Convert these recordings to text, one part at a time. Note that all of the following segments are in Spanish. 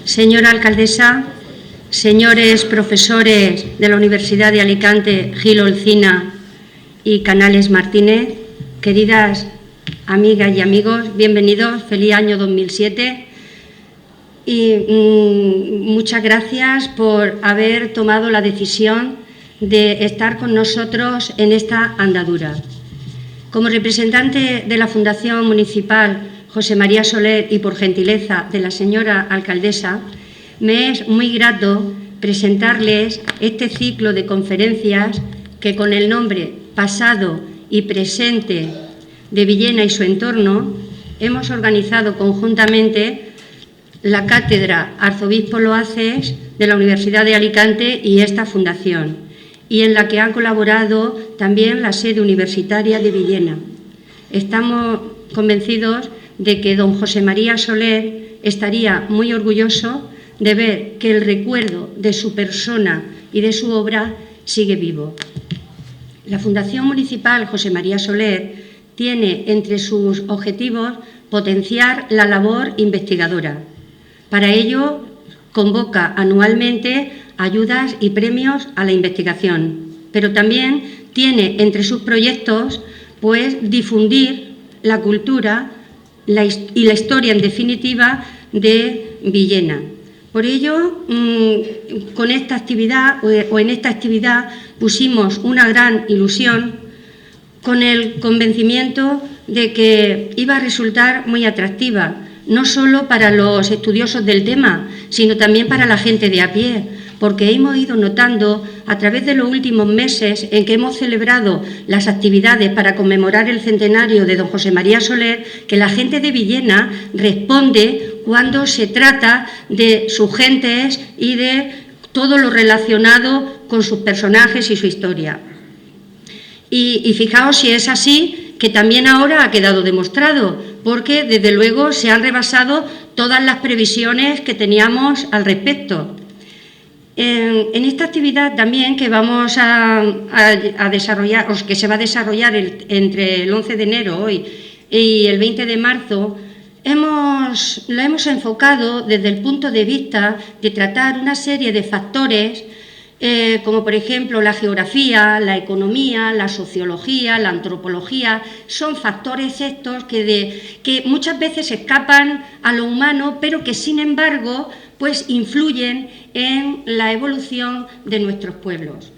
Señora alcaldesa, señores profesores de la Universidad de Alicante, Gil Olcina y Canales Martínez, queridas amigas y amigos, bienvenidos, feliz año 2007 y muchas gracias por haber tomado la decisión de estar con nosotros en esta andadura. Como representante de la Fundación Municipal José María Soler y por gentileza de la señora alcaldesa, me es muy grato presentarles este ciclo de conferencias que con el nombre Pasado y Presente de Villena y su entorno hemos organizado conjuntamente la Cátedra Arzobispo Loaces de la Universidad de Alicante y esta fundación, y en la que ha colaborado también la sede universitaria de Villena. Estamos convencidos de que don José María Soler estaría muy orgulloso de ver que el recuerdo de su persona y de su obra sigue vivo. La Fundación Municipal José María Soler tiene entre sus objetivos potenciar la labor investigadora. Para ello, convoca anualmente ayudas y premios a la investigación, pero también tiene entre sus proyectos difundir la cultura y la historia, en definitiva, de Villena. Por ello, con esta actividad en esta actividad pusimos una gran ilusión con el convencimiento de que iba a resultar muy atractiva, no solo para los estudiosos del tema, sino también para la gente de a pie, porque hemos ido notando a través de los últimos meses en que hemos celebrado las actividades para conmemorar el centenario de don José María Soler, que la gente de Villena responde cuando se trata de sus gentes y de todo lo relacionado con sus personajes y su historia. Y fijaos si es así, que también ahora ha quedado demostrado, porque desde luego se han rebasado todas las previsiones que teníamos al respecto. En esta actividad también que vamos a desarrollar, o que se va a desarrollar entre el 11 de enero hoy y el 20 de marzo, la hemos enfocado desde el punto de vista de tratar una serie de factores como por ejemplo la geografía, la economía, la sociología, la antropología. Son factores estos que muchas veces escapan a lo humano, pero que sin embargo influyen en la evolución de nuestros pueblos.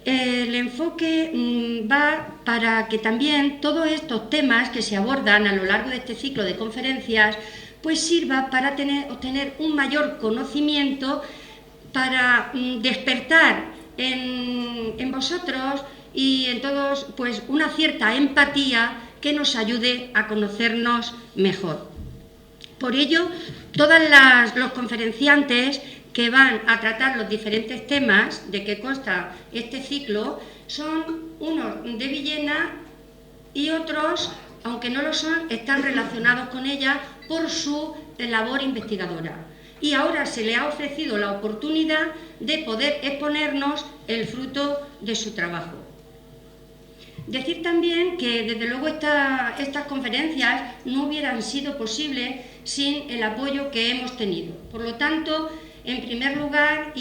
El enfoque va para que también todos estos temas que se abordan a lo largo de este ciclo de conferencias sirva para obtener un mayor conocimiento, para despertar en vosotros y en todos una cierta empatía que nos ayude a conocernos mejor. Por ello, todos los conferenciantes que van a tratar los diferentes temas de que consta este ciclo son unos de Villena y otros, aunque no lo son, están relacionados con ella por su labor investigadora. Y ahora se le ha ofrecido la oportunidad de poder exponernos el fruto de su trabajo. Decir también que, desde luego, estas conferencias no hubieran sido posibles sin el apoyo que hemos tenido. Por lo tanto, en primer lugar,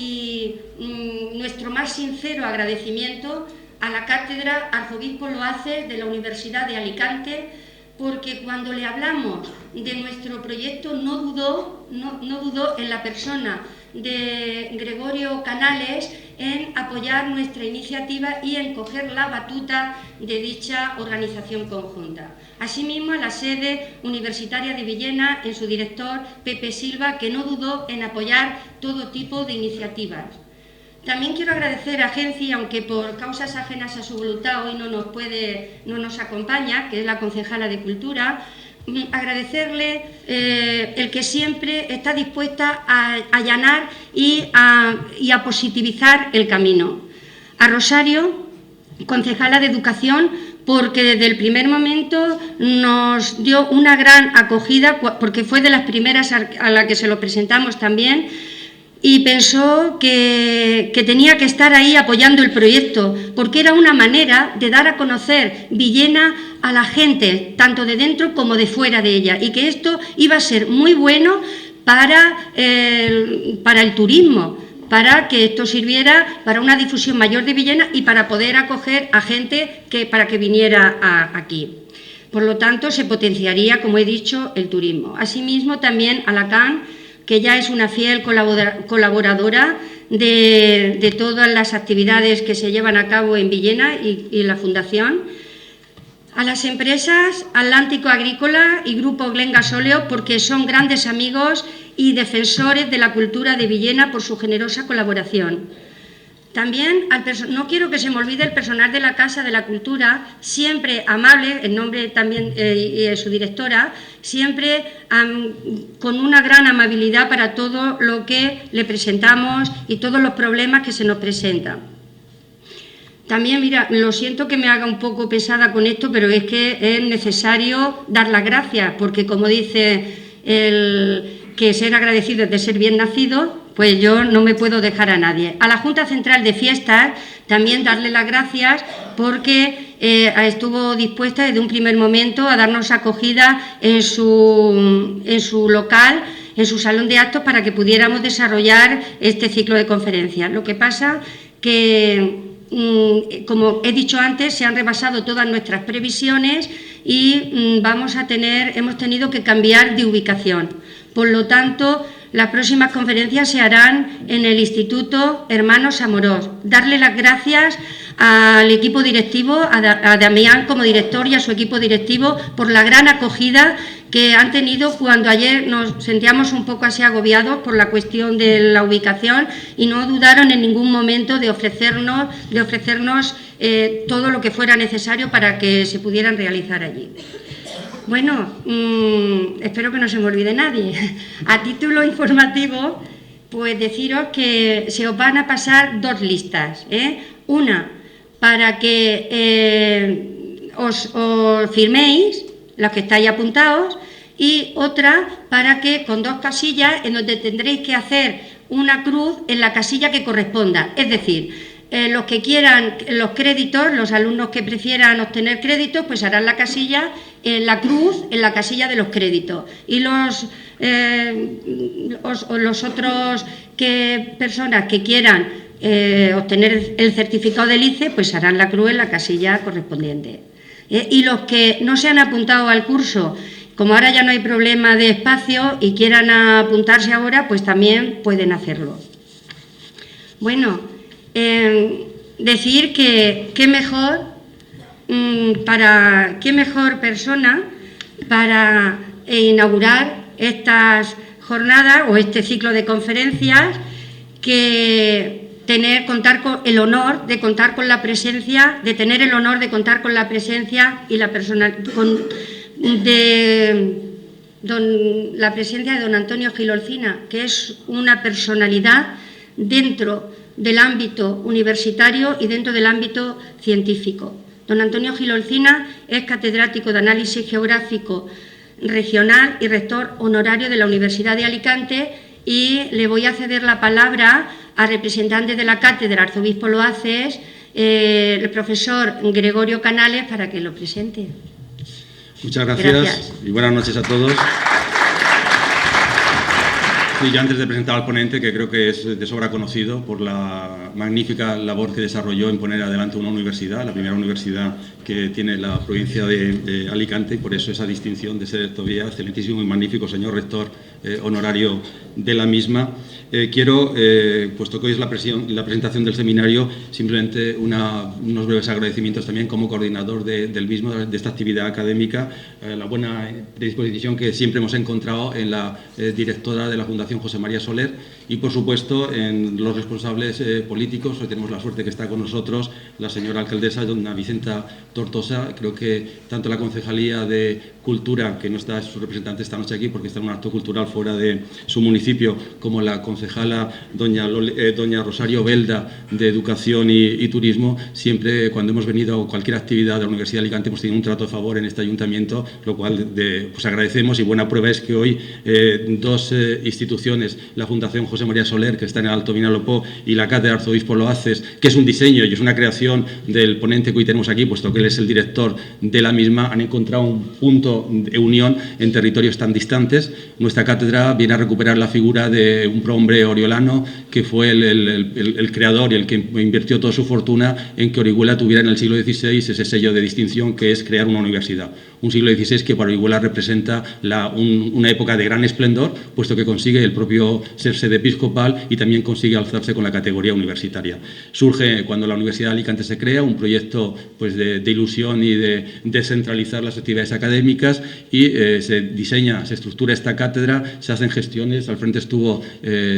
nuestro más sincero agradecimiento a la Cátedra Arzobispo Loaces de la Universidad de Alicante, porque cuando le hablamos de nuestro proyecto no dudó en la persona de Gregorio Canales en apoyar nuestra iniciativa y en coger la batuta de dicha organización conjunta. Asimismo, a la sede universitaria de Villena, en su director Pepe Silva, que no dudó en apoyar todo tipo de iniciativas. También quiero agradecer a Genci, aunque por causas ajenas a su voluntad hoy no nos acompaña, que es la concejala de Cultura, agradecerle el que siempre está dispuesta a allanar y a positivizar el camino. A Rosario, concejala de Educación, porque desde el primer momento nos dio una gran acogida, porque fue de las primeras a la que se lo presentamos también, y pensó que tenía que estar ahí apoyando el proyecto, porque era una manera de dar a conocer Villena a la gente, tanto de dentro como de fuera de ella, y que esto iba a ser muy bueno para el turismo, para que esto sirviera para una difusión mayor de Villena y para poder acoger a gente para que viniera aquí. Por lo tanto, se potenciaría, como he dicho, el turismo. Asimismo, también Alacant, que ya es una fiel colaboradora de todas las actividades que se llevan a cabo en Villena y la Fundación. A las empresas Atlántico Agrícola y Grupo Glen Gasóleo, porque son grandes amigos y defensores de la cultura de Villena por su generosa colaboración. También, no quiero que se me olvide el personal de la Casa de la Cultura, siempre amable, en nombre también de su directora, siempre con una gran amabilidad para todo lo que le presentamos y todos los problemas que se nos presentan. También, mira, lo siento que me haga un poco pesada con esto, pero es que es necesario dar las gracias, porque como dice que ser agradecido es de ser bien nacido, pues yo no me puedo dejar a nadie. A la Junta Central de Fiestas también darle las gracias porque estuvo dispuesta desde un primer momento a darnos acogida en su local, en su salón de actos, para que pudiéramos desarrollar este ciclo de conferencias. Lo que pasa que, como he dicho antes, se han rebasado todas nuestras previsiones y hemos tenido que cambiar de ubicación. Por lo tanto, las próximas conferencias se harán en el Instituto Hermanos Amorós. Darle las gracias al equipo directivo, a Damián como director y a su equipo directivo por la gran acogida que han tenido cuando ayer nos sentíamos un poco así agobiados por la cuestión de la ubicación y no dudaron en ningún momento de ofrecernos todo lo que fuera necesario para que se pudieran realizar allí. Bueno, espero que no se me olvide nadie. A título informativo, pues deciros que se os van a pasar dos listas, Una, para que os firméis, los que estáis apuntados, y otra para que con dos casillas en donde tendréis que hacer una cruz en la casilla que corresponda. Es decir, los que quieran los créditos, los alumnos que prefieran obtener créditos, pues harán la casilla, la cruz en la casilla de los créditos. Y los otros personas que quieran obtener el certificado del ICE, pues harán la cruz en la casilla correspondiente. Y los que no se han apuntado al curso, como ahora ya no hay problema de espacio y quieran apuntarse ahora, pues también pueden hacerlo. Bueno, decir que qué mejor persona para inaugurar estas jornadas o este ciclo de conferencias que contar con el honor de contar con la presencia, de tener el honor de contar con la presencia y la presencia de don Antonio Gil Olcina, que es una personalidad dentro del ámbito universitario y dentro del ámbito científico. Don Antonio Gil Olcina es catedrático de Análisis Geográfico Regional y rector honorario de la Universidad de Alicante, y le voy a ceder la palabra al representante de la cátedra, arzobispo Loaces, el profesor Gregorio Canales, para que lo presente. Muchas gracias. Y buenas noches a todos. Y yo, antes de presentar al ponente, que creo que es de sobra conocido por la magnífica labor que desarrolló en poner adelante una universidad, la primera universidad que tiene la provincia de Alicante, y por eso esa distinción de ser todavía excelentísimo y magnífico señor rector honorario de la misma. Quiero, puesto que hoy es la presentación del seminario, simplemente unos breves agradecimientos también como coordinador del mismo, de esta actividad académica, la buena predisposición que siempre hemos encontrado en la directora de la Fundación, José María Soler, Y, por supuesto, en los responsables políticos, hoy tenemos la suerte que está con nosotros la señora alcaldesa, doña Vicenta Tortosa. Creo que tanto la Concejalía de Cultura, que no está su representante esta noche aquí porque está en un acto cultural fuera de su municipio, como la concejala doña Rosario Belda de Educación y Turismo, siempre cuando hemos venido a cualquier actividad de la Universidad de Alicante hemos tenido un trato de favor en este ayuntamiento, lo cual pues agradecemos, y buena prueba es que hoy dos instituciones, la Fundación José María Soler, que está en el Alto Vinalopó, y la Cátedra Arzobispo Loaces, que es un diseño y es una creación del ponente que hoy tenemos aquí, puesto que él es el director de la misma, han encontrado un punto de unión en territorios tan distantes. Nuestra cátedra viene a recuperar la figura de un prohombre oriolano que fue el creador y el que invirtió toda su fortuna en que Orihuela tuviera en el siglo XVI ese sello de distinción que es crear una universidad. Un siglo XVI que para Orihuela representa una época de gran esplendor, puesto que consigue el propio ser sede episcopal y también consigue alzarse con la categoría universitaria. Surge cuando la Universidad de Alicante se crea, un proyecto pues, de ilusión y de descentralizar las actividades académicas, y se diseña, se estructura esta cátedra, se hacen gestiones. Al frente estuvo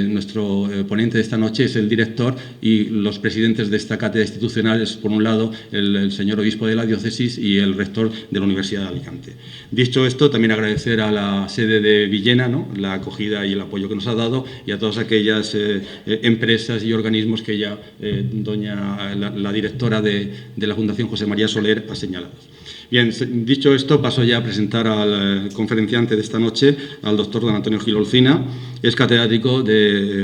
nuestro ponente de esta noche, es el director, y los presidentes de esta cátedra institucional es, por un lado, el señor obispo de la diócesis y el rector de la Universidad de Alicante. Dicho esto, también agradecer a la sede de Villena, ¿no?, la acogida y el apoyo que nos ha dado, y a todas aquellas empresas y organismos que ya la directora de la Fundación José María Soler ha señalado. Bien, dicho esto, paso ya a presentar al conferenciante de esta noche, al doctor don Antonio Gil Olcina. Es catedrático de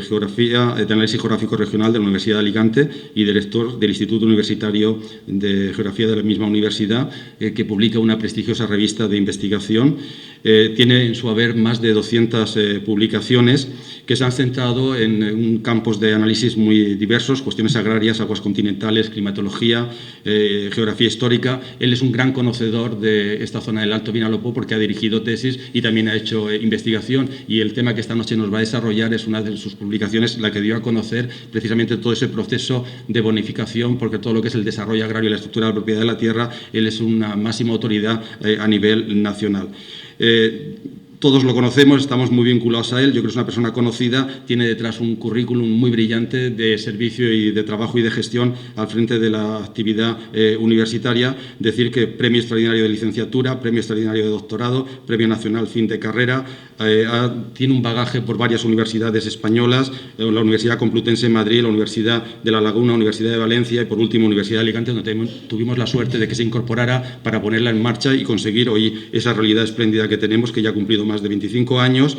Análisis Geográfico Regional de la Universidad de Alicante y director del Instituto Universitario de Geografía de la misma universidad, que publica una prestigiosa revista de investigación. Tiene en su haber más de 200 publicaciones que se han centrado en campos de análisis muy diversos: cuestiones agrarias, aguas continentales, climatología, geografía histórica. Él es un gran conocedor de esta zona del Alto Vinalopó porque ha dirigido tesis y también ha hecho investigación, y el tema que esta noche nos va a desarrollar es una de sus publicaciones, la que dio a conocer precisamente todo ese proceso de bonificación, porque todo lo que es el desarrollo agrario y la estructura de la propiedad de la tierra, él es una máxima autoridad a nivel nacional. Todos lo conocemos, estamos muy vinculados a él. Yo creo que es una persona conocida, tiene detrás un currículum muy brillante de servicio y de trabajo y de gestión al frente de la actividad universitaria. Decir que premio extraordinario de licenciatura, premio extraordinario de doctorado, premio nacional fin de carrera. Tiene un bagaje por varias universidades españolas, la Universidad Complutense de Madrid, la Universidad de La Laguna, Universidad de Valencia y, por último, Universidad de Alicante, donde tuvimos la suerte de que se incorporara para ponerla en marcha y conseguir hoy esa realidad espléndida que tenemos, que ya ha cumplido más de 25 años.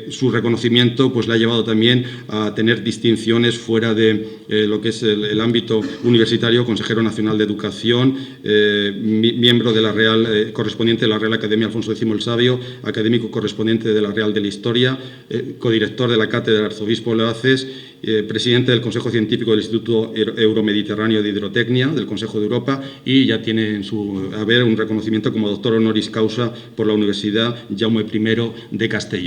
Su reconocimiento pues le ha llevado también a tener distinciones fuera de lo que es el ámbito universitario: consejero nacional de Educación, miembro de la Real, correspondiente de la Real Academia Alfonso X el Sabio, académico correspondiente de la Real de la Historia, codirector de la Cátedra Arzobispo Loaces, presidente del Consejo Científico del Instituto Euromediterráneo de Hidrotecnia del Consejo de Europa, y ya tiene en su haber un reconocimiento como doctor honoris causa por la Universidad Jaume I de Castellón.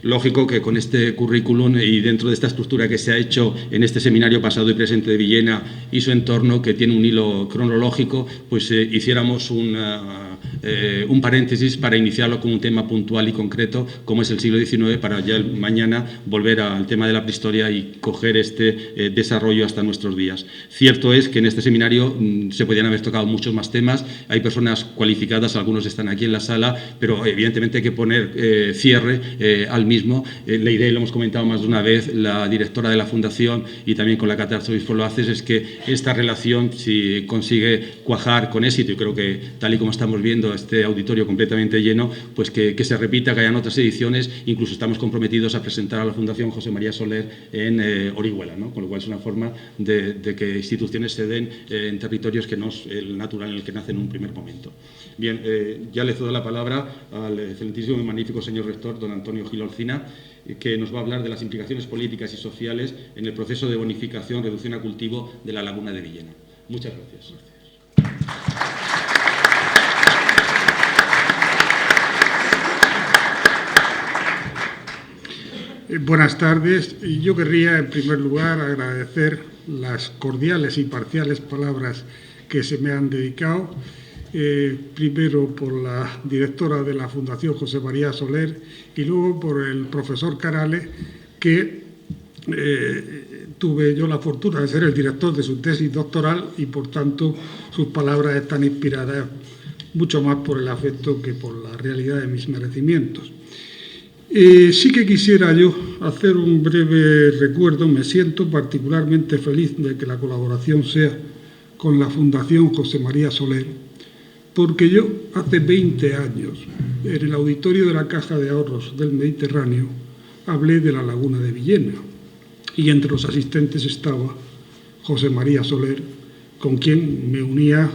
Lógico que con este currículum y dentro de esta estructura que se ha hecho en este seminario pasado y presente de Villena y su entorno, que tiene un hilo cronológico, pues hiciéramos un paréntesis para iniciarlo con un tema puntual y concreto como es el siglo XIX, para ya mañana volver al tema de la prehistoria y coger este desarrollo hasta nuestros días. Cierto es que en este seminario se podían haber tocado muchos más temas, hay personas cualificadas, algunos están aquí en la sala, pero evidentemente hay que poner cierre al mismo. La idea, y lo hemos comentado más de una vez, la directora de la Fundación y también con la Cátedra Arzobispo Loaces, es que esta relación, si consigue cuajar con éxito, y creo que tal y como estamos viendo este auditorio completamente lleno, pues que se repita, que hayan otras ediciones. Incluso estamos comprometidos a presentar a la Fundación José María Soler en Orihuela, ¿no? Con lo cual es una forma de que instituciones se den en territorios que no es el natural en el que nace en un primer momento. Bien, ya le cedo la palabra al excelentísimo y magnífico señor rector, don Antonio Gil Olcina, que nos va a hablar de las implicaciones políticas y sociales en el proceso de bonificación, reducción a cultivo de la laguna de Villena. Muchas gracias. Buenas tardes. Yo querría, en primer lugar, agradecer las cordiales y parciales palabras que se me han dedicado. Primero por la directora de la Fundación José María Soler y luego por el profesor Carale, que tuve yo la fortuna de ser el director de su tesis doctoral y, por tanto, sus palabras están inspiradas mucho más por el afecto que por la realidad de mis merecimientos. Sí que quisiera yo hacer un breve recuerdo. Me siento particularmente feliz de que la colaboración sea con la Fundación José María Soler, porque yo hace 20 años, en el auditorio de la Caja de Ahorros del Mediterráneo, hablé de la laguna de Villena, y entre los asistentes estaba José María Soler, con quien me unía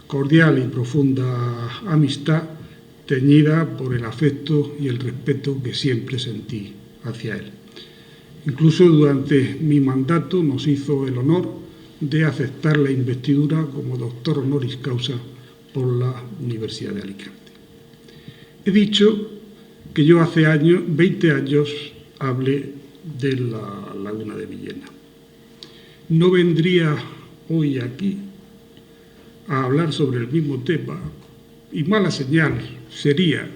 cordial y profunda amistad, teñida por el afecto y el respeto que siempre sentí hacia él. Incluso durante mi mandato nos hizo el honor de aceptar la investidura como doctor honoris causa por la Universidad de Alicante. He dicho que yo hace 20 años hablé de la laguna de Villena. No vendría hoy aquí a hablar sobre el mismo tema, y mala señal sería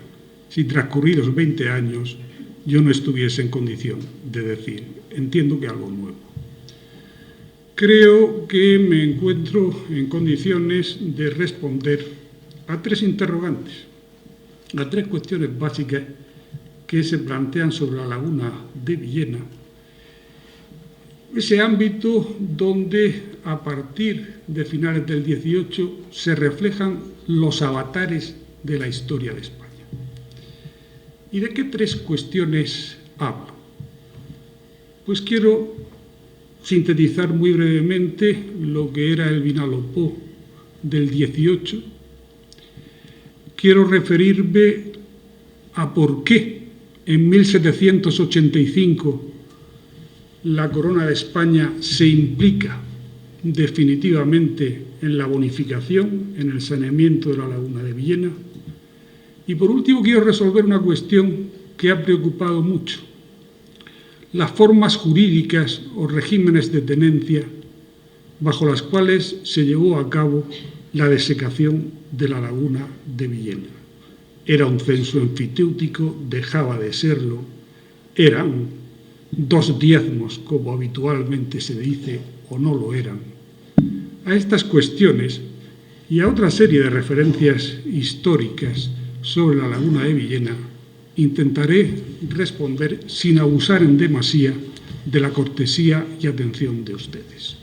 si transcurridos 20 años yo no estuviese en condición de decir, entiendo que algo nuevo. Creo que me encuentro en condiciones de responder a 3 interrogantes, a 3 cuestiones básicas que se plantean sobre la laguna de Villena, ese ámbito donde a partir de finales del 18 se reflejan los avatares de la historia de España. ¿Y de qué 3 cuestiones hablo? Pues quiero sintetizar muy brevemente lo que era el Vinalopó del 18. Quiero referirme a por qué en 1785 la Corona de España se implica definitivamente en la bonificación, en el saneamiento de la laguna de Villena. Y por último quiero resolver una cuestión que ha preocupado mucho: las formas jurídicas o regímenes de tenencia bajo las cuales se llevó a cabo la desecación de la laguna de Villena. Era un censo enfiteútico, dejaba de serlo, eran 2 diezmos, como habitualmente se dice, o no lo eran. A estas cuestiones y a otra serie de referencias históricas sobre la laguna de Villena intentaré responder sin abusar en demasía de la cortesía y atención de ustedes.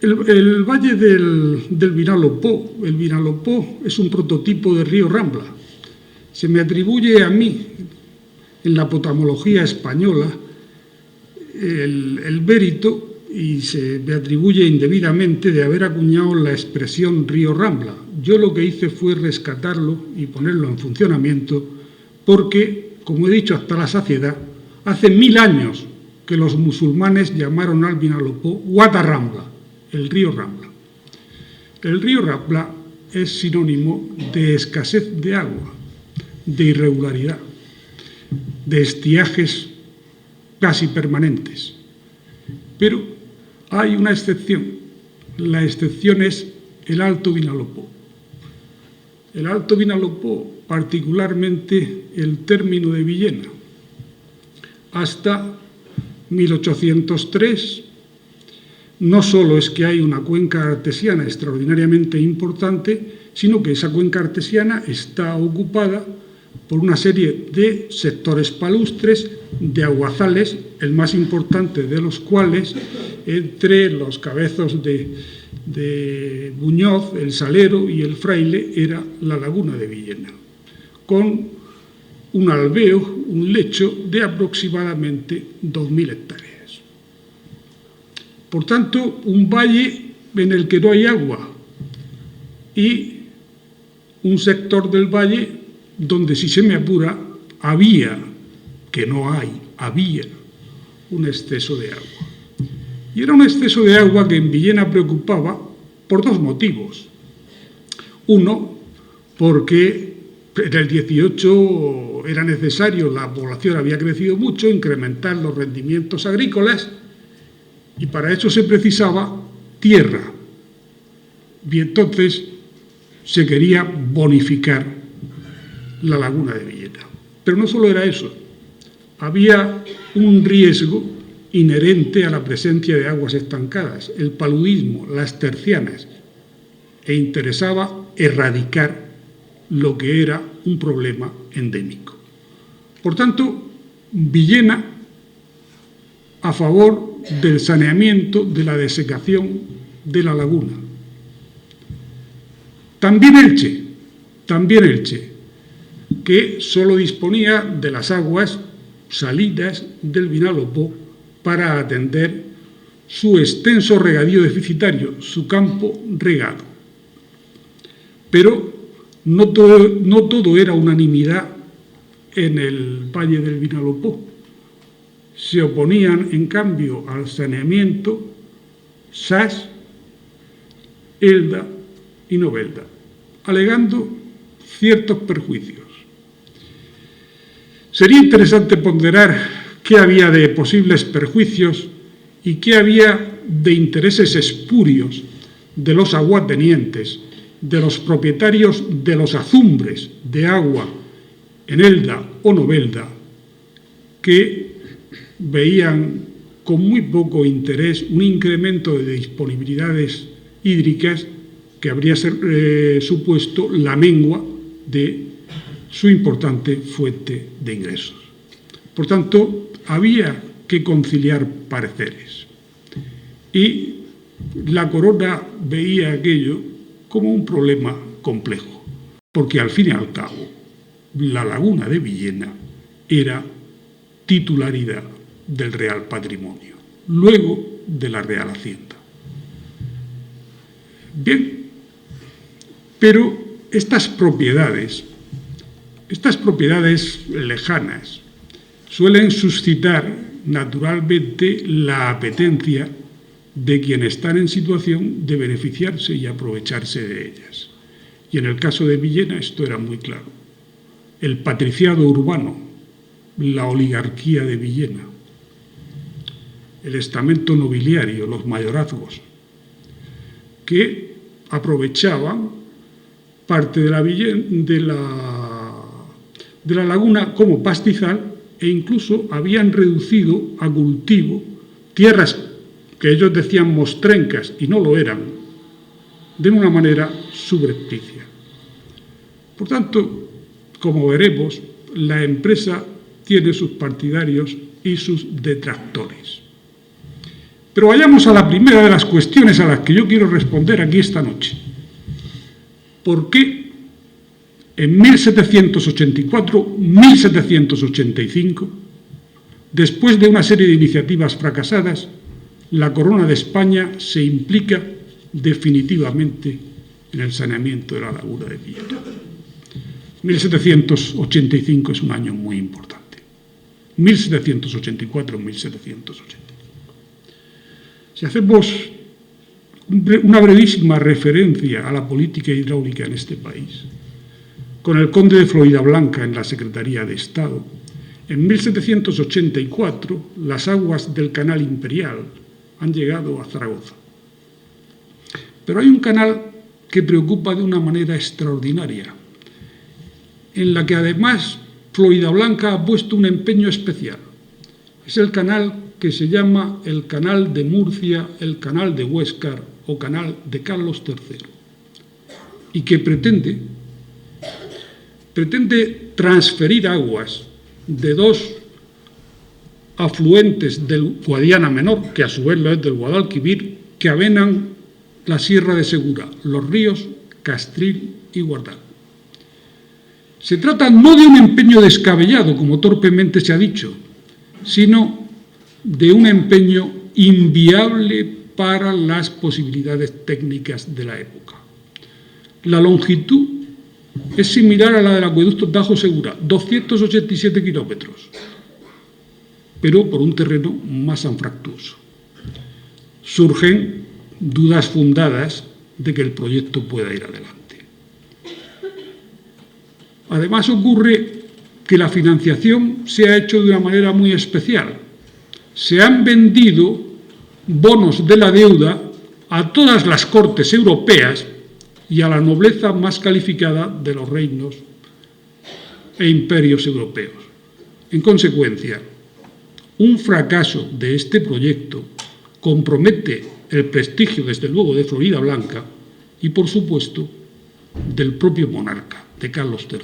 El valle del Vinalopó, el Vinalopó es un prototipo de río Rambla. Se me atribuye a mí, en la potamología española, el mérito, y se me atribuye indebidamente, de haber acuñado la expresión río Rambla. Yo lo que hice fue rescatarlo y ponerlo en funcionamiento porque, como he dicho hasta la saciedad, hace 1000 años que los musulmanes llamaron al Vinalopó Wata Rambla, el río Rambla. El río Rambla es sinónimo de escasez de agua, de irregularidad, de estiajes casi permanentes. Pero hay una excepción. La excepción es el Alto Vinalopó. El Alto Vinalopó, particularmente el término de Villena, hasta 1803, no solo es que hay una cuenca artesiana extraordinariamente importante, sino que esa cuenca artesiana está ocupada por una serie de sectores palustres, de aguazales, el más importante de los cuales, entre los cabezos de Buñoz, el Salero y el Fraile, era la laguna de Villena, con un alveo, un lecho de aproximadamente 2000 hectáreas. Por tanto, un valle en el que no hay agua y un sector del valle donde, si se me apura, había un exceso de agua. Y era un exceso de agua que en Villena preocupaba por 2 motivos. Uno, porque en el 18 era necesario, la población había crecido mucho, incrementar los rendimientos agrícolas, y para eso se precisaba tierra. Y entonces se quería bonificar la laguna de Villena. Pero no solo era eso, había un riesgo inherente a la presencia de aguas estancadas, el paludismo, las tercianas, e interesaba erradicar lo que era un problema endémico. Por tanto, Villena a favor del saneamiento, de la desecación de la laguna. También Elche, que solo disponía de las aguas salidas del Vinalopó para atender su extenso regadío deficitario, su campo regado. Pero no todo era unanimidad en el Valle del Vinalopó. Se oponían, en cambio, al saneamiento Sas, Elda y Novelda, alegando ciertos perjuicios. Sería interesante ponderar qué había de posibles perjuicios y qué había de intereses espurios de los aguatenientes, de los propietarios de los azumbres de agua en Elda o Novelda, que veían con muy poco interés un incremento de disponibilidades hídricas que habría supuesto la mengua de su importante fuente de ingresos. Por tanto, había que conciliar pareceres. Y la Corona veía aquello como un problema complejo, porque al fin y al cabo, la laguna de Villena era titularidad del Real Patrimonio, luego de la Real Hacienda. Bien, pero estas propiedades lejanas suelen suscitar naturalmente la apetencia de quienes están en situación de beneficiarse y aprovecharse de ellas. Y en el caso de Villena esto era muy claro. El patriciado urbano, la oligarquía de Villena, el estamento nobiliario, los mayorazgos, que aprovechaban parte de la laguna como pastizal e incluso habían reducido a cultivo tierras que ellos decían mostrencas y no lo eran, de una manera subrepticia. Por tanto, como veremos, la empresa tiene sus partidarios y sus detractores. Pero vayamos a la primera de las cuestiones a las que yo quiero responder aquí esta noche. ¿Por qué en 1784-1785, después de una serie de iniciativas fracasadas, la Corona de España se implica definitivamente en el saneamiento de la laguna de Villena? 1785 es un año muy importante. 1784-1785. Si hacemos una brevísima referencia a la política hidráulica en este país, con el conde de Floridablanca en la Secretaría de Estado, en 1784 las aguas del Canal Imperial han llegado a Zaragoza. Pero hay un canal que preocupa de una manera extraordinaria, en la que además Floridablanca ha puesto un empeño especial. Es el canal que se llama el Canal de Murcia, el Canal de Huéscar o Canal de Carlos III, y que pretende transferir aguas de dos afluentes del Guadiana Menor, que a su vez lo es del Guadalquivir, que avenan la Sierra de Segura, los ríos Castril y Guardal. Se trata no de un empeño descabellado, como torpemente se ha dicho, sino de un empeño inviable para las posibilidades técnicas de la época. La longitud es similar a la del acueducto Tajo-Segura, 287 kilómetros, pero por un terreno más anfractuoso. Surgen dudas fundadas de que el proyecto pueda ir adelante. Además ocurre que la financiación se ha hecho de una manera muy especial. Se han vendido bonos de la deuda a todas las cortes europeas y a la nobleza más calificada de los reinos e imperios europeos. En consecuencia, un fracaso de este proyecto compromete el prestigio, desde luego, de Floridablanca y, por supuesto, del propio monarca, de Carlos III.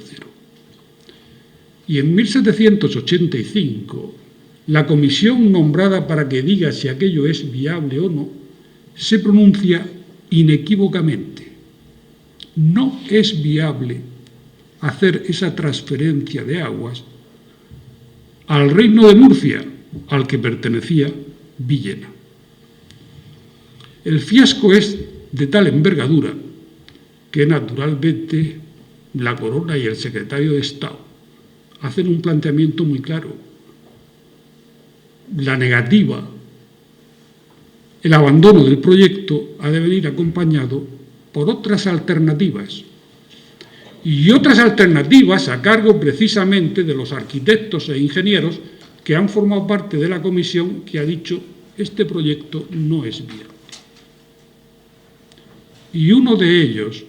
Y en 1785, la comisión nombrada para que diga si aquello es viable o no, se pronuncia inequívocamente: no es viable hacer esa transferencia de aguas al Reino de Murcia, al que pertenecía Villena. El fiasco es de tal envergadura que, naturalmente, la Corona y el secretario de Estado hacen un planteamiento muy claro. La negativa, el abandono del proyecto ha de venir acompañado por otras alternativas. Y otras alternativas a cargo precisamente de los arquitectos e ingenieros que han formado parte de la comisión que ha dicho: este proyecto no es viable. Y uno de ellos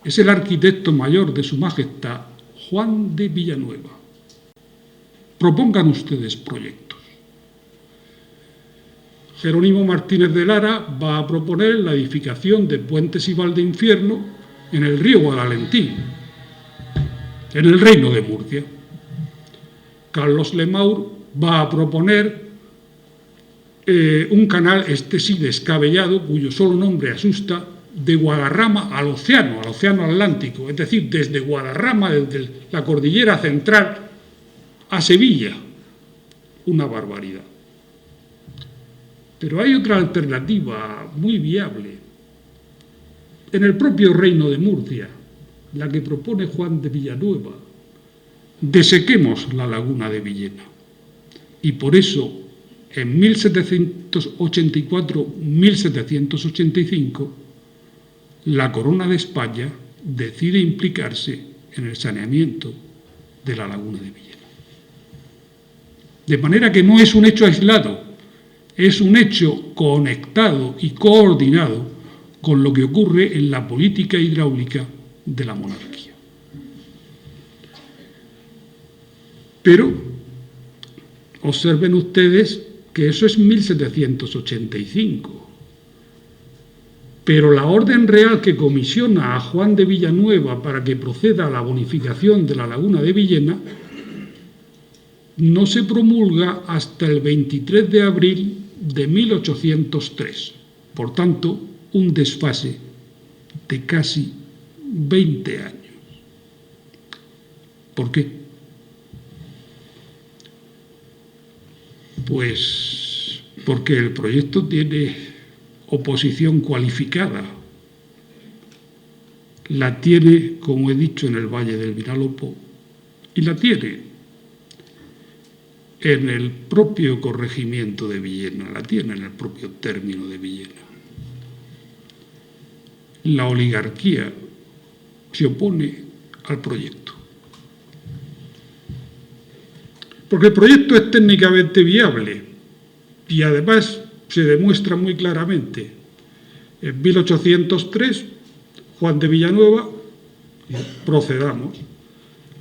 es el arquitecto mayor de Su Majestad, Juan de Villanueva. Propongan ustedes proyectos. Jerónimo Martínez de Lara va a proponer la edificación de puentes y Valdeinfierno en el río Guadalentí, en el Reino de Murcia. Carlos Lemaur va a proponer un canal, este sí descabellado, cuyo solo nombre asusta, de Guadarrama al océano Atlántico, es decir, desde Guadarrama, desde la cordillera central, a Sevilla. Una barbaridad. Pero hay otra alternativa muy viable. En el propio Reino de Murcia, la que propone Juan de Villanueva: desequemos la laguna de Villena. Y por eso, en 1784-1785, la Corona de España decide implicarse en el saneamiento de la laguna de Villena. De manera que no es un hecho aislado, es un hecho conectado y coordinado con lo que ocurre en la política hidráulica de la monarquía. Pero observen ustedes que eso es 1785. Pero la orden real que comisiona a Juan de Villanueva para que proceda a la bonificación de la laguna de Villena no se promulga hasta el 23 de abril de 1803. Por tanto, un desfase de casi 20 años. ¿Por qué? Pues porque el proyecto tiene oposición cualificada. La tiene, como he dicho, en el Valle del Vinalopó, y la tiene en el propio corregimiento de Villena, la tiene en el propio término de Villena. La oligarquía se opone al proyecto. Porque el proyecto es técnicamente viable y además se demuestra muy claramente. En 1803, Juan de Villanueva: procedamos,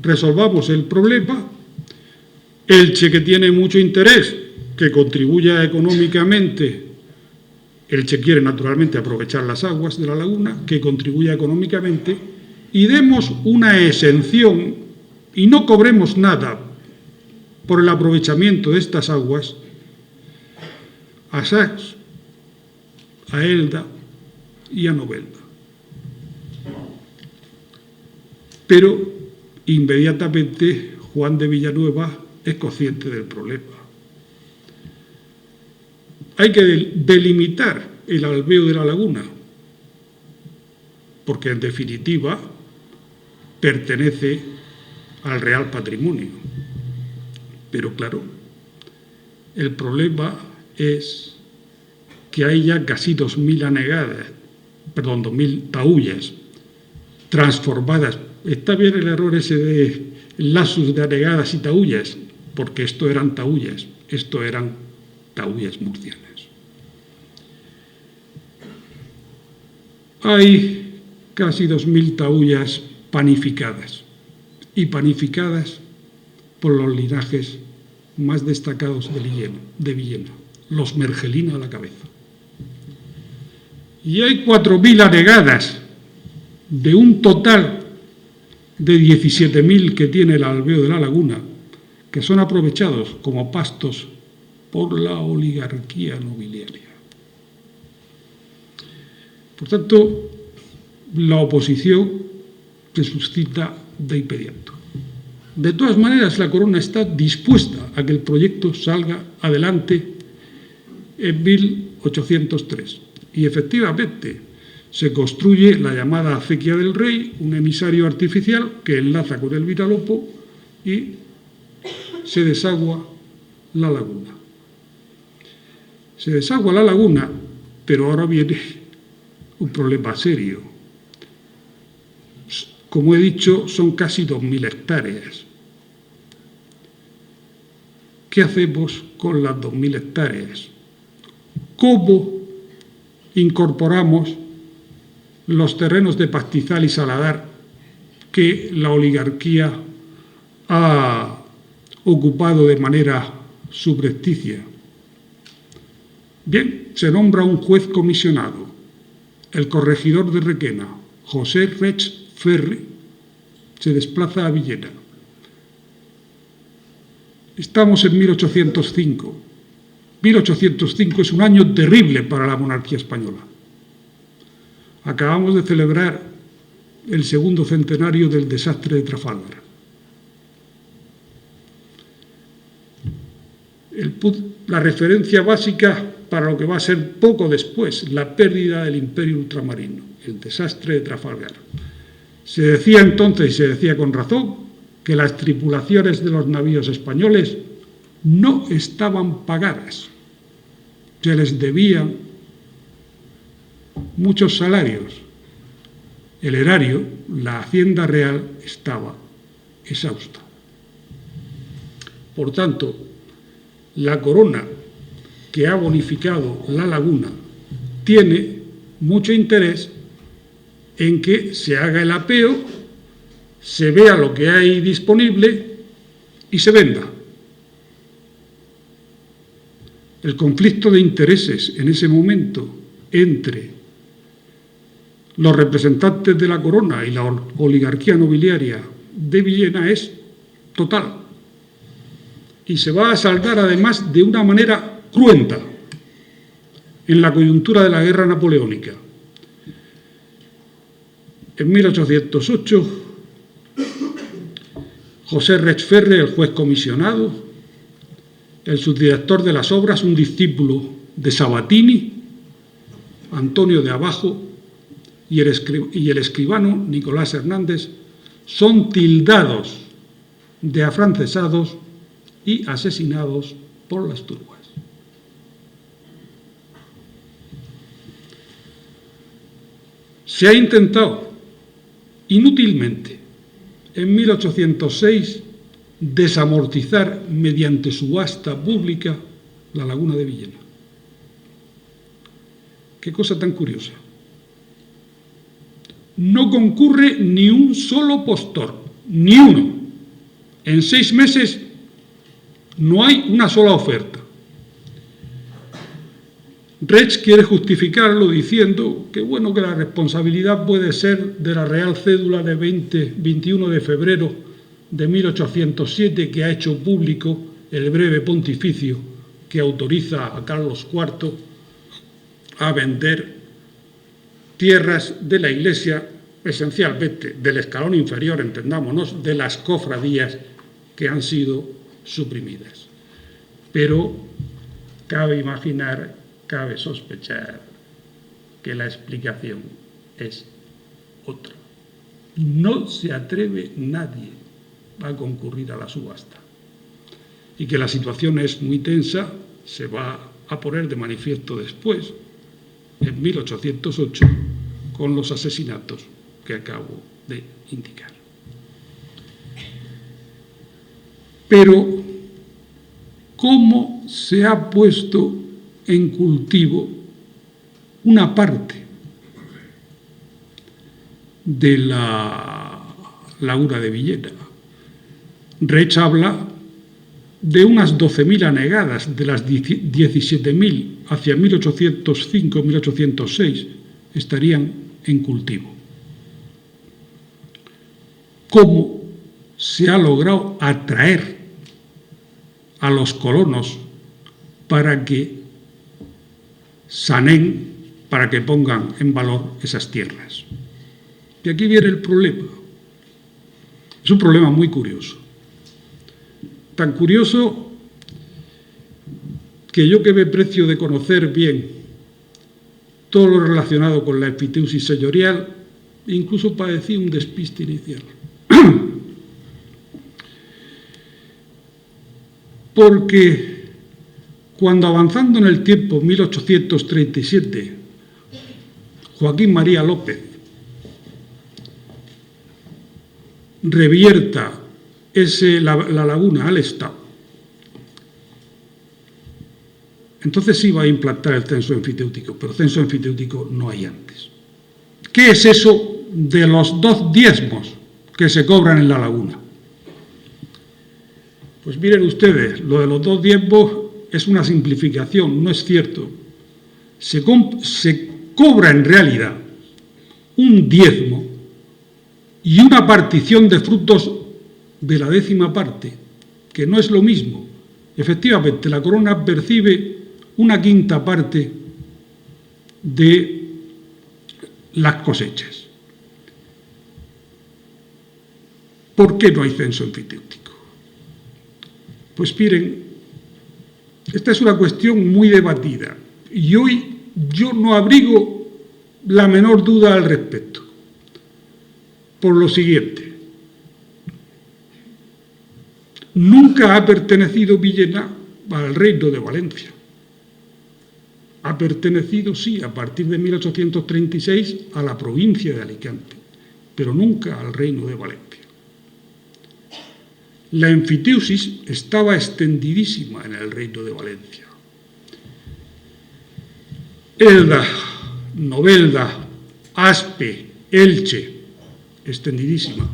resolvamos el problema. Elche, que tiene mucho interés, que contribuya económicamente. Elche quiere naturalmente aprovechar las aguas de la laguna, que contribuya económicamente, y demos una exención y no cobremos nada por el aprovechamiento de estas aguas a Sax, a Elda y a Novelda. Pero inmediatamente Juan de Villanueva es consciente del problema. Hay que delimitar el alveo de la laguna, porque en definitiva pertenece al Real Patrimonio. Pero claro, el problema es que hay ya casi 2.000 taullas transformadas. Está bien el error ese de lapsus de anegadas y taullas, porque esto eran taullas murcianas. Hay casi 2.000 taullas panificadas y panificadas por los linajes más destacados de Villena, los Mergelina a la cabeza. Y hay 4.000 anegadas de un total de 17.000 que tiene el albeo de la laguna, que son aprovechados como pastos por la oligarquía nobiliaria. Por tanto, la oposición se suscita de inmediato. De todas maneras, la Corona está dispuesta a que el proyecto salga adelante en 1803. Y efectivamente se construye la llamada acequia del Rey, un emisario artificial que enlaza con el Vinalopó y se desagua la laguna. Se desagua la laguna, pero ahora viene un problema serio. Como he dicho, son casi 2.000 hectáreas. ¿Qué hacemos con las 2.000 hectáreas? ¿Cómo incorporamos los terrenos de pastizal y saladar que la oligarquía ha ocupado de manera subrepticia? Bien, se nombra un juez comisionado, el corregidor de Requena, José Reig Ferri, se desplaza a Villena. Estamos en 1805. 1805 es un año terrible para la monarquía española. Acabamos de celebrar el segundo centenario del desastre de Trafalgar. La referencia básica para lo que va a ser poco después, la pérdida del imperio ultramarino, el desastre de Trafalgar. Se decía entonces, y se decía con razón, que las tripulaciones de los navíos españoles no estaban pagadas. Se les debían muchos salarios. El erario, la hacienda real, estaba exhausta. Por tanto, la Corona, que ha bonificado la laguna, tiene mucho interés en que se haga el apeo, se vea lo que hay disponible y se venda. El conflicto de intereses en ese momento entre los representantes de la Corona y la oligarquía nobiliaria de Villena es total. Y se va a saldar además de una manera cruenta en la coyuntura de la guerra napoleónica. En 1808, José Reig Ferri, el juez comisionado, el subdirector de las obras, un discípulo de Sabatini, Antonio de Abajo, y el escribano Nicolás Hernández, son tildados de afrancesados y asesinados por las turbas. Se ha intentado inútilmente en 1806 desamortizar mediante subasta pública la laguna de Villena. Qué cosa tan curiosa. No concurre ni un solo postor, ni uno. En 6 meses no hay una sola oferta. Reig quiere justificarlo diciendo que bueno, que la responsabilidad puede ser de la Real Cédula de 21 de febrero de 1807, que ha hecho público el breve pontificio que autoriza a Carlos IV a vender tierras de la Iglesia, esencialmente del escalón inferior, entendámonos, de las cofradías que han sido suprimidas. Pero cabe imaginar, cabe sospechar que la explicación es otra. No se atreve nadie a concurrir a la subasta. Y que la situación es muy tensa se va a poner de manifiesto después, en 1808, con los asesinatos que acabo de indicar. Pero, ¿cómo se ha puesto en cultivo una parte de la laguna de Villena? Reich habla de unas 12.000 anegadas, de las 17.000 hacia 1805-1806 estarían en cultivo. ¿Cómo se ha logrado atraer a los colonos para que sanen, para que pongan en valor esas tierras? Y aquí viene el problema. Es un problema muy curioso. Tan curioso que yo que me precio de conocer bien todo lo relacionado con la enfiteusis señorial, incluso padecí un despiste inicial. Porque cuando avanzando en el tiempo, 1837, Joaquín María López revierta la laguna al Estado, entonces sí va a implantar el censo enfiteutíco, pero censo enfiteutíco no hay antes. ¿Qué es eso de los 2 diezmos que se cobran en la laguna? Pues miren ustedes, lo de los 2 diezmos es una simplificación, no es cierto. Se cobra en realidad un diezmo y una partición de frutos de la 10ª parte, que no es lo mismo. Efectivamente, la corona percibe una 5ª parte de las cosechas. ¿Por qué no hay censo enfiteutíco? Pues miren, esta es una cuestión muy debatida y hoy yo no abrigo la menor duda al respecto. Por lo siguiente, nunca ha pertenecido Villena al Reino de Valencia. Ha pertenecido, sí, a partir de 1836 a la provincia de Alicante, pero nunca al Reino de Valencia. La enfiteusis estaba extendidísima en el Reino de Valencia. Elda, Novelda, Aspe, Elche, extendidísima.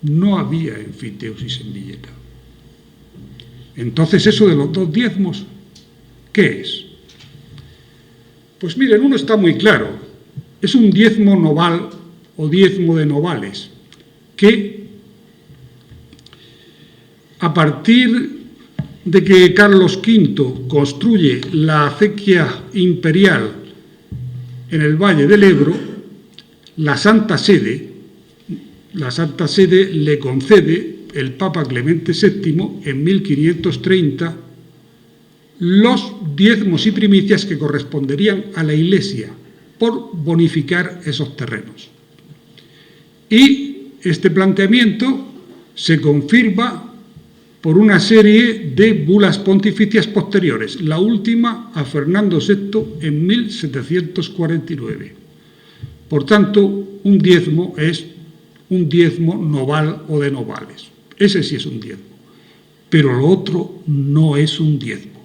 No había enfiteusis en Villena. Entonces, eso de los 2 diezmos, ¿qué es? Pues miren, uno está muy claro. Es un diezmo noval o diezmo de novales, que a partir de que Carlos V construye la acequia imperial en el Valle del Ebro, la Santa Sede le concede el Papa Clemente VII en 1530 los diezmos y primicias que corresponderían a la Iglesia por bonificar esos terrenos. Y este planteamiento se confirma por una serie de bulas pontificias posteriores, la última a Fernando VI en 1749. Por tanto, un diezmo es un diezmo noval o de novales. Ese sí es un diezmo. Pero lo otro no es un diezmo.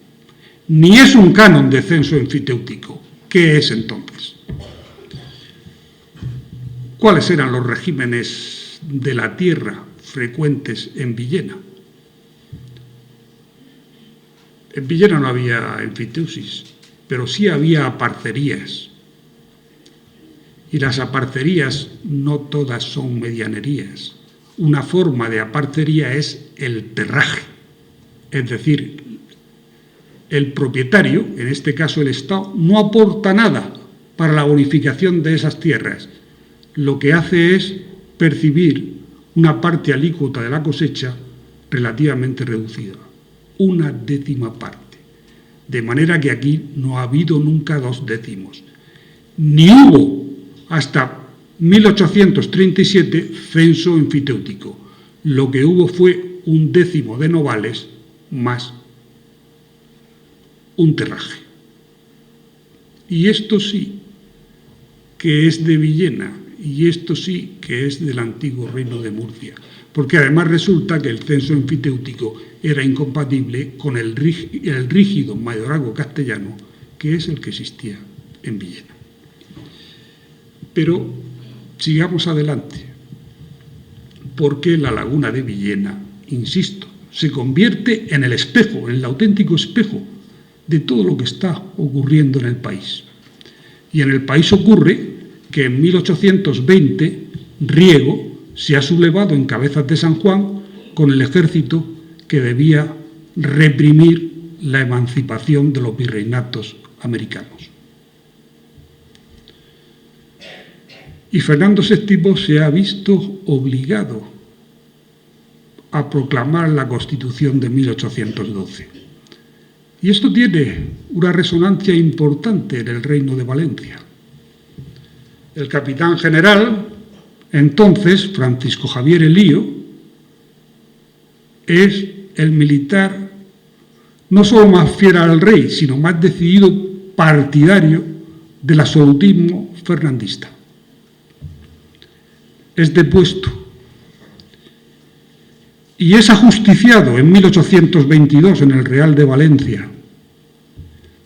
Ni es un canon de censo enfiteutíco. ¿Qué es entonces? ¿Cuáles eran los regímenes de la tierra frecuentes en Villena? En Villena no había enfiteusis, pero sí había aparcerías. Y las aparcerías no todas son medianerías. Una forma de aparcería es el terraje, es decir, el propietario, en este caso el Estado, no aporta nada para la bonificación de esas tierras. Lo que hace es percibir una parte alícuota de la cosecha relativamente reducida, una 10ª parte. De manera que aquí no ha habido nunca 2 décimos. Ni hubo hasta 1837 censo enfiteutíco. Lo que hubo fue un décimo de novales más un terraje. Y esto sí que es de Villena, y esto sí que es del antiguo Reino de Murcia, porque además resulta que el censo enfiteutíco era incompatible con el rígido mayorazgo castellano, que es el que existía en Villena. Pero sigamos adelante. ¿Por qué la laguna de Villena insisto, se convierte en el espejo, en el auténtico espejo de todo lo que está ocurriendo en el país. Y en el país ocurre que en 1820 Riego se ha sublevado en Cabezas de San Juan con el ejército que debía reprimir la emancipación de los virreinatos americanos. Y Fernando VII se ha visto obligado a proclamar la Constitución de 1812. Y esto tiene una resonancia importante en el Reino de Valencia. El capitán general, entonces, Francisco Javier Elío, es el militar no solo más fiel al rey, sino más decidido partidario del absolutismo fernandista. Es depuesto y es ajusticiado en 1822 en el Real de Valencia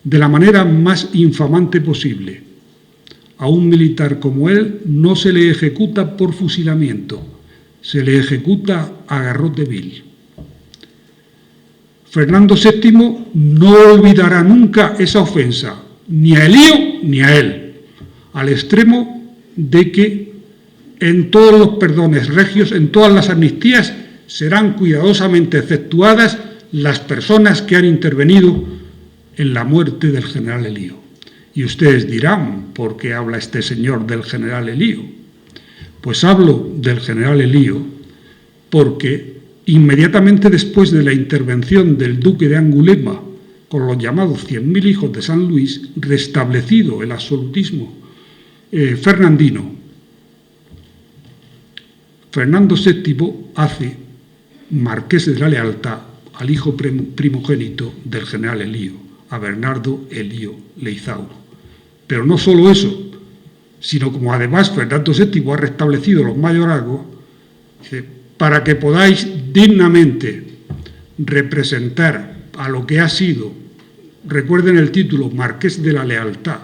de la manera más infamante posible. A un militar como él no se le ejecuta por fusilamiento, se le ejecuta a garrote vil. Fernando VII no olvidará nunca esa ofensa, ni a Elío ni a él, al extremo de que en todos los perdones regios, en todas las amnistías, serán cuidadosamente exceptuadas las personas que han intervenido en la muerte del general Elío. Y ustedes dirán, ¿por qué habla este señor del general Elío? Pues hablo del general Elío porque inmediatamente después de la intervención del duque de Angulema con los llamados 100.000 hijos de San Luis, restablecido el absolutismo fernandino, Fernando VII hace marqués de la Lealtad al hijo primogénito del general Elío, a Bernardo Elío Leizauro. Pero no solo eso, sino como además Fernando VII ha restablecido los mayorazgos, para que podáis dignamente representar a lo que ha sido, recuerden el título, Marqués de la Lealtad,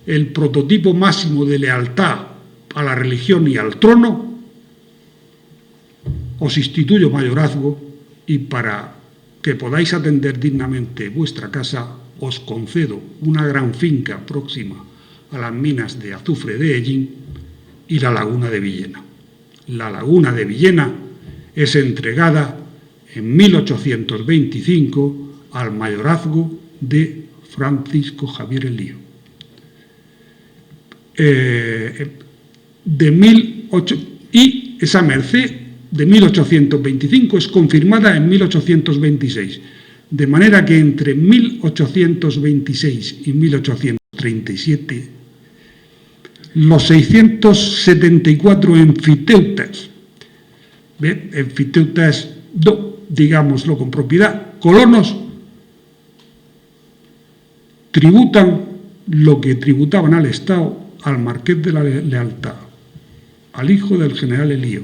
el prototipo máximo de lealtad a la religión y al trono, os instituyo mayorazgo y para que podáis atender dignamente vuestra casa, os concedo una gran finca próxima a las minas de azufre de Ellín y la laguna de Villena. La laguna de Villena es entregada en 1825 al mayorazgo de Francisco Javier Elío. Y esa merced de 1825 es confirmada en 1826, de manera que entre 1826 y 1837 los 674 enfiteutas, enfiteutas, digámoslo con propiedad, colonos, tributan lo que tributaban al Estado al Marqués de la Lealtad, al hijo del general Elío,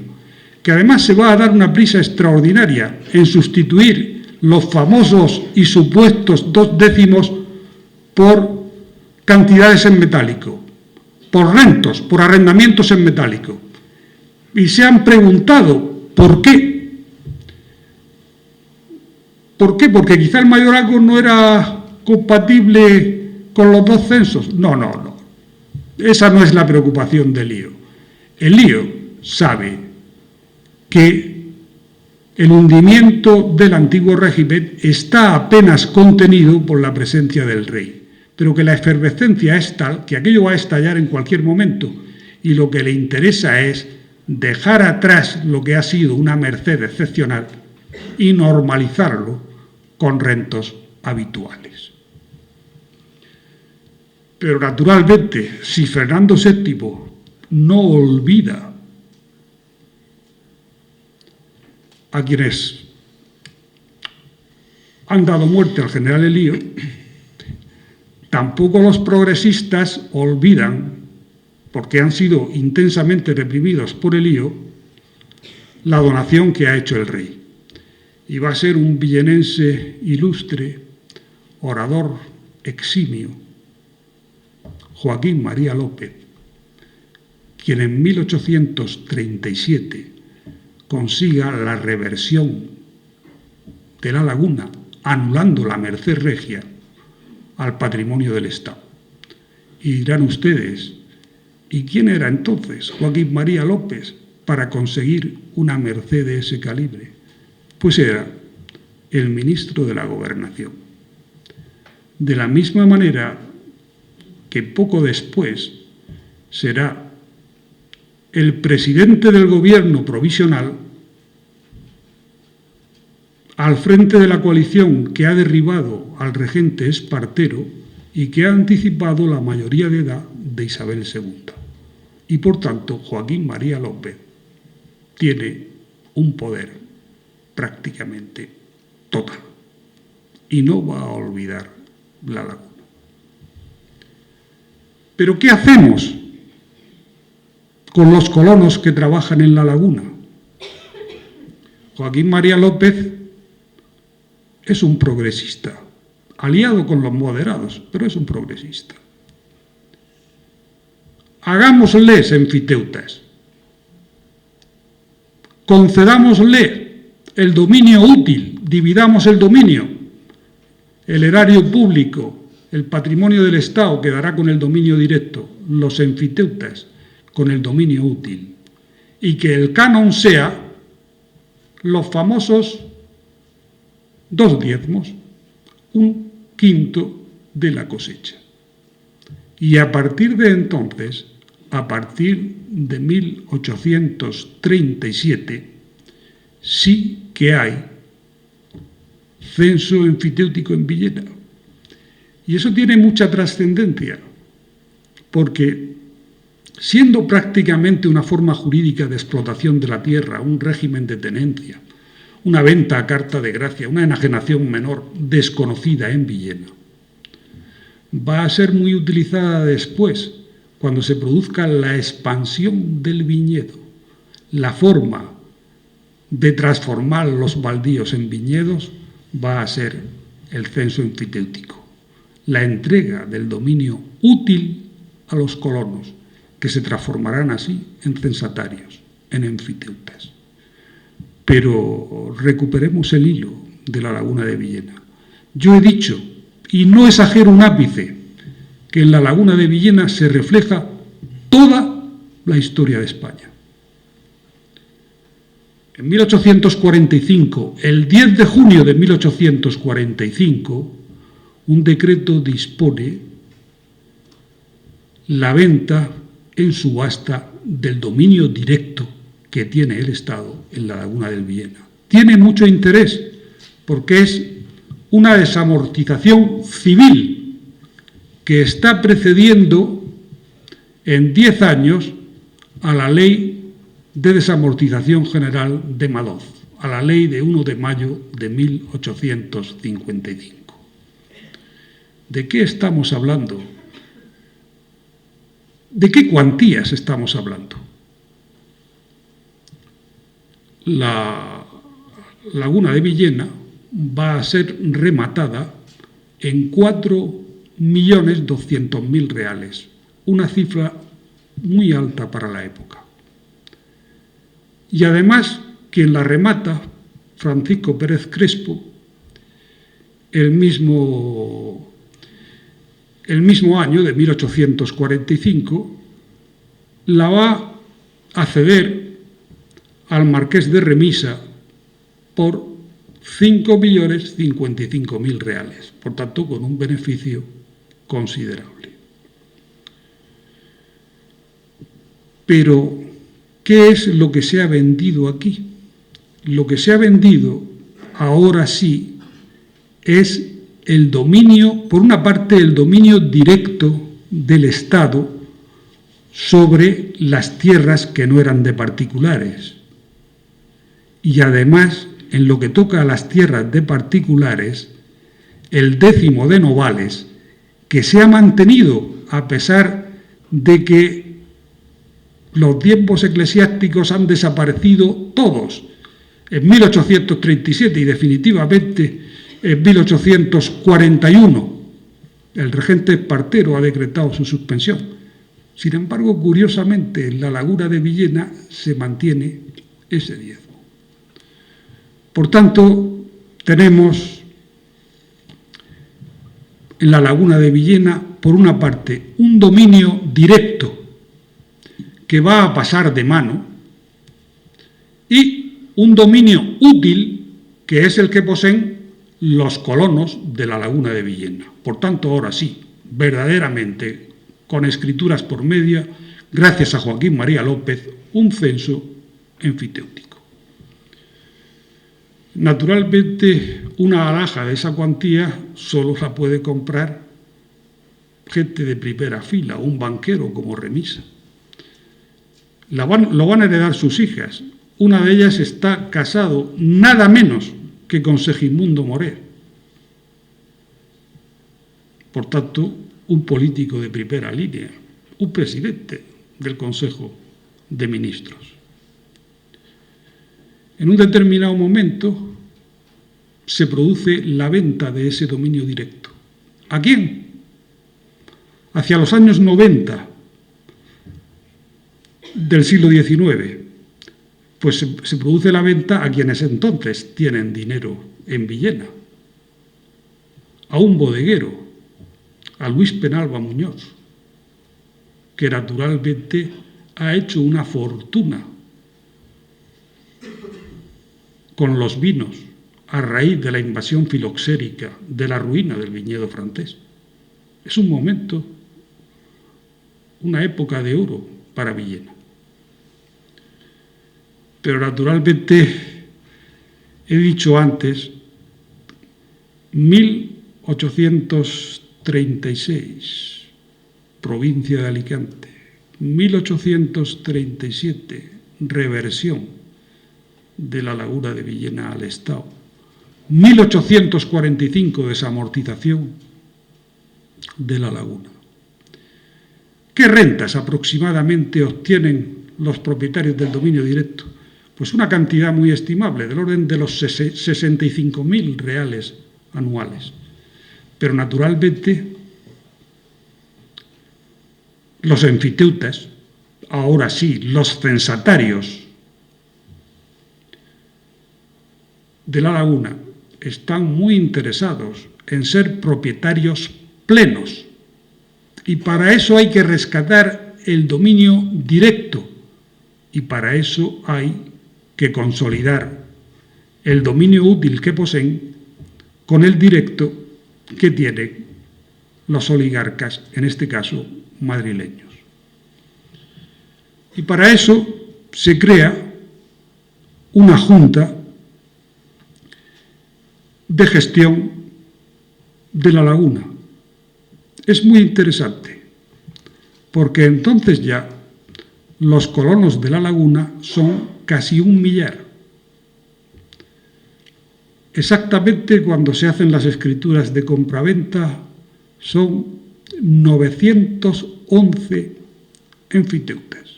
que además se va a dar una prisa extraordinaria en sustituir los famosos y supuestos 2 décimos por cantidades en metálico, por rentos, por arrendamientos en metálico. Y se han preguntado ¿por qué? ¿Por qué? Porque quizá el mayorazgo no era compatible con los 2 censos. No. Esa no es la preocupación de Elío. Elío sabe que el hundimiento del antiguo régimen está apenas contenido por la presencia del rey, pero que la efervescencia es tal que aquello va a estallar en cualquier momento y lo que le interesa es dejar atrás lo que ha sido una merced excepcional y normalizarlo con rentos habituales. Pero naturalmente, si Fernando VII no olvida a quienes han dado muerte al general Elío, tampoco los progresistas olvidan, porque han sido intensamente reprimidos por Elío, la donación que ha hecho el rey. Y va a ser un villenense ilustre, orador eximio, Joaquín María López, quien en 1837 consiga la reversión de la laguna, anulando la merced regia al patrimonio del Estado. Y dirán ustedes, ¿y quién era entonces Joaquín María López para conseguir una merced de ese calibre? Pues era el ministro de la Gobernación. De la misma manera que poco después será el presidente del gobierno provisional al frente de la coalición que ha derribado al regente Espartero y que ha anticipado la mayoría de edad de Isabel II. Y por tanto, Joaquín María López tiene un poder prácticamente total y no va a olvidar la laguna. Pero ¿qué hacemos con los colonos que trabajan en la laguna? Joaquín María López es un progresista, aliado con los moderados, pero es un progresista. Hagámosles enfiteutas, concedámosle el dominio útil, dividamos el dominio, el erario público, el patrimonio del Estado quedará con el dominio directo, los enfiteutas con el dominio útil, y que el canon sea los famosos 2 diezmos, 1/5 de la cosecha. Y a partir de entonces, a partir de 1837, sí que hay censo enfiteútico en Villena. Y eso tiene mucha trascendencia, porque siendo prácticamente una forma jurídica de explotación de la tierra, un régimen de tenencia, una venta a carta de gracia, una enajenación menor desconocida en Villena, va a ser muy utilizada después, cuando se produzca la expansión del viñedo, la forma de transformar los baldíos en viñedos va a ser el censo enfiteútico, la entrega del dominio útil a los colonos, que se transformarán así en censatarios, en enfiteutas. Pero recuperemos el hilo de la laguna de Villena. Yo he dicho, y no exagero un ápice, que en la laguna de Villena se refleja toda la historia de España. En 1845, el 10 de junio de 1845, un decreto dispone la venta en subasta del dominio directo que tiene el Estado en la laguna del Villena. Tiene mucho interés porque es una desamortización civil que está precediendo en 10 años a la ley de desamortización general de Madoz, a la ley de 1 de mayo de 1855. ¿De qué estamos hablando? ¿De qué cuantías estamos hablando? La laguna de Villena va a ser rematada en 4.200.000 reales, una cifra muy alta para la época. Y además, quien la remata, Francisco Pérez Crespo, el mismo año de 1845, la va a ceder al marqués de Remisa por 5.055.000 reales, por tanto con un beneficio considerable. Pero, ¿qué es lo que se ha vendido aquí? Lo que se ha vendido, ahora sí, es el dominio, por una parte el dominio directo del Estado sobre las tierras que no eran de particulares. Y además, en lo que toca a las tierras de particulares, el 10º de Novales, que se ha mantenido a pesar de que los diezmos eclesiásticos han desaparecido todos en 1837 y definitivamente en 1841. El regente Espartero ha decretado su suspensión. Sin embargo, curiosamente, en la laguna de Villena se mantiene ese diezmo. Por tanto, tenemos en la laguna de Villena, por una parte, un dominio directo que va a pasar de mano y un dominio útil que es el que poseen los colonos de la laguna de Villena. Por tanto, ahora sí, verdaderamente, con escrituras por medio, gracias a Joaquín María López, un censo emfitéutico. Naturalmente, una alhaja de esa cuantía solo la puede comprar gente de primera fila, un banquero como Remisa. Lo van a heredar sus hijas. Una de ellas está casado nada menos que con Segismundo Moret. Por tanto, un político de primera línea, un presidente del Consejo de Ministros. En un determinado momento se produce la venta de ese dominio directo. ¿A quién? Hacia los años 90 del siglo XIX, pues se produce la venta a quienes entonces tienen dinero en Villena, a un bodeguero, a Luis Penalba Muñoz, que naturalmente ha hecho una fortuna con los vinos a raíz de la invasión filoxérica, de la ruina del viñedo francés. Es un momento, una época de oro para Villena. Pero naturalmente, he dicho antes, 1836, provincia de Alicante, 1837, reversión de la laguna de Villena al Estado, 1845, desamortización de la laguna. ¿Qué rentas aproximadamente obtienen los propietarios del dominio directo? Pues una cantidad muy estimable, del orden de los 65.000 reales anuales. Pero naturalmente los enfiteutas, ahora sí, los censatarios de la laguna, están muy interesados en ser propietarios plenos. Y para eso hay que rescatar el dominio directo. Y para eso hay que consolidar el dominio útil que poseen con el directo que tienen los oligarcas, en este caso madrileños. Y para eso se crea una junta de gestión de la laguna. Es muy interesante, porque entonces ya los colonos de la laguna son casi 1 millar. Exactamente cuando se hacen las escrituras de compraventa son 911 enfiteutas.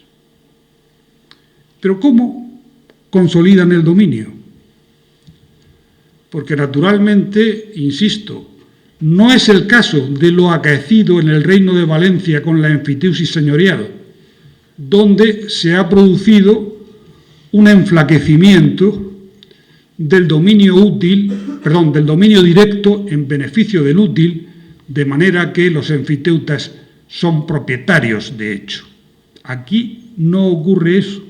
Pero ¿cómo consolidan el dominio? Porque naturalmente, insisto, no es el caso de lo acaecido en el Reino de Valencia con la enfiteusis señorial, donde se ha producido un enflaquecimiento del dominio del dominio directo en beneficio del útil, de manera que los enfiteutas son propietarios de hecho. Aquí no ocurre eso.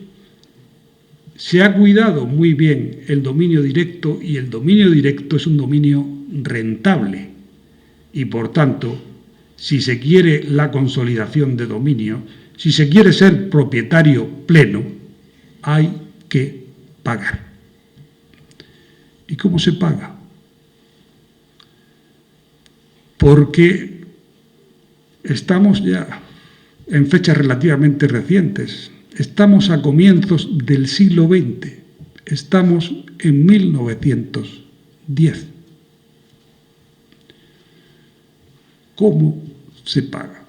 Se ha cuidado muy bien el dominio directo y el dominio directo es un dominio rentable y por tanto, si se quiere la consolidación de dominio, si se quiere ser propietario pleno, hay que pagar. ¿Y cómo se paga? Porque estamos ya en fechas relativamente recientes. Estamos a comienzos del siglo XX, estamos en 1910. ¿Cómo se paga?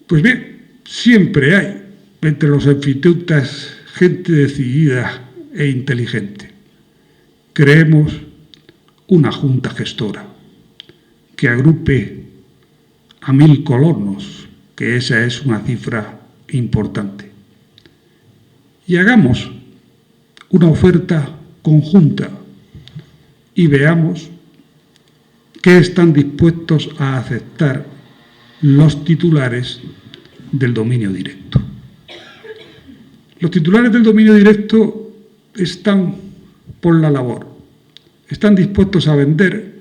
Pues bien, siempre hay entre los enfiteutas gente decidida e inteligente. Creemos una junta gestora que agrupe a 1000 colonos, que esa es una cifra importante. Y hagamos una oferta conjunta y veamos qué están dispuestos a aceptar los titulares del dominio directo. Los titulares del dominio directo están por la labor, están dispuestos a vender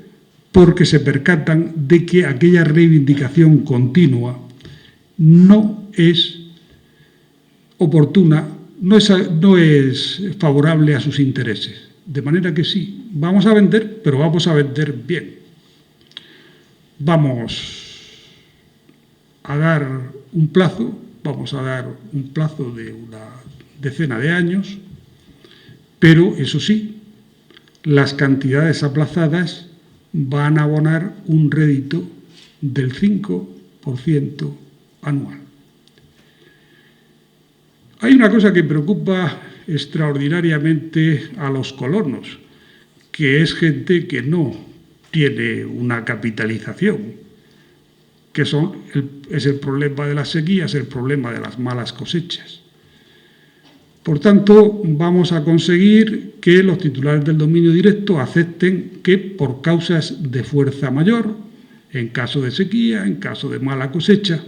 porque se percatan de que aquella reivindicación continua no es oportuna, no es favorable a sus intereses. De manera que sí, vamos a vender, pero vamos a vender bien. Vamos a dar un plazo, de una decena de años, pero eso sí, las cantidades aplazadas van a abonar un rédito del 5% anual. Hay una cosa que preocupa extraordinariamente a los colonos, que es gente que no tiene una capitalización, que es el problema de las sequías, el problema de las malas cosechas. Por tanto, vamos a conseguir que los titulares del dominio directo acepten que por causas de fuerza mayor, en caso de sequía, en caso de mala cosecha,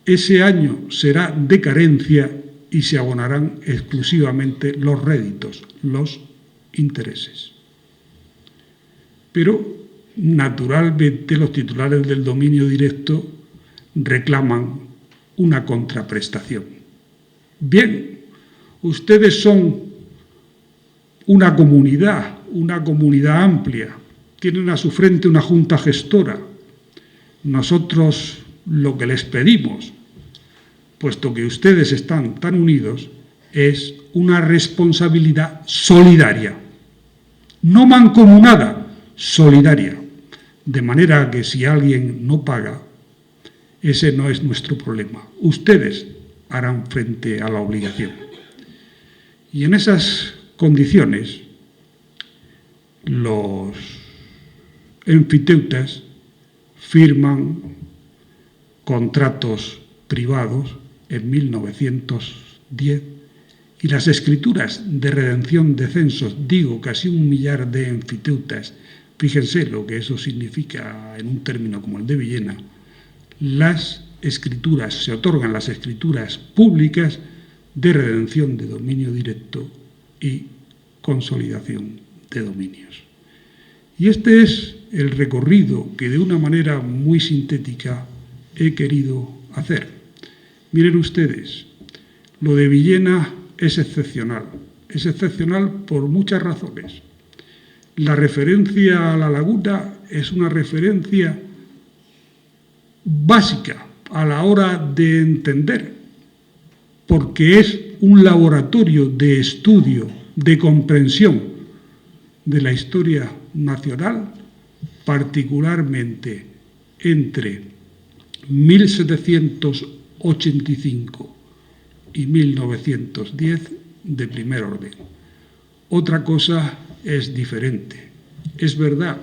ese año será de carencia y se abonarán exclusivamente los réditos, los intereses. Pero, naturalmente, los titulares del dominio directo reclaman una contraprestación. Bien, ustedes son una comunidad amplia, tienen a su frente una junta gestora. Nosotros lo que les pedimos, puesto que ustedes están tan unidos, es una responsabilidad solidaria, no mancomunada, solidaria, de manera que si alguien no paga, ese no es nuestro problema. Ustedes harán frente a la obligación. Y en esas condiciones, los enfiteutas firman contratos privados en 1910 y las escrituras de redención de censos, digo, casi 1 millar de enfiteutas, fíjense lo que eso significa en un término como el de Villena, se otorgan las escrituras públicas de redención de dominio directo y consolidación de dominios. Y este es el recorrido que de una manera muy sintética he querido hacer. Miren ustedes, lo de Villena es excepcional por muchas razones. La referencia a la laguna es una referencia básica a la hora de entender, porque es un laboratorio de estudio, de comprensión de la historia nacional, particularmente entre 1785 y 1910 de primer orden. Otra cosa es diferente. Es verdad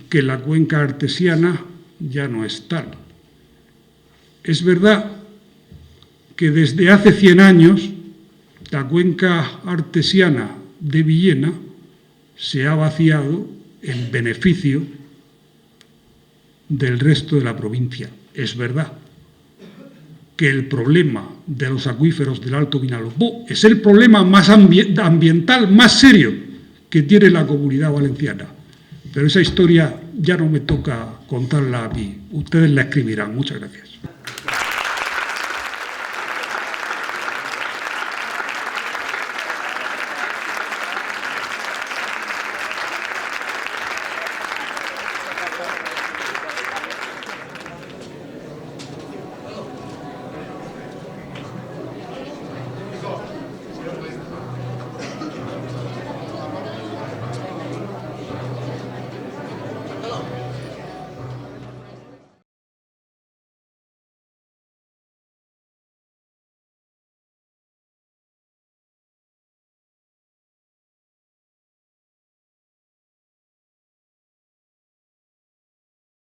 que la cuenca artesiana ya no es tal. Es verdad que desde hace 100 años la cuenca artesiana de Villena se ha vaciado en beneficio del resto de la provincia. Es verdad que el problema de los acuíferos del Alto Vinalopó es el problema más ambiental más serio que tiene la Comunidad Valenciana. Pero esa historia ya no me toca contarla a mí. Ustedes la escribirán. Muchas gracias.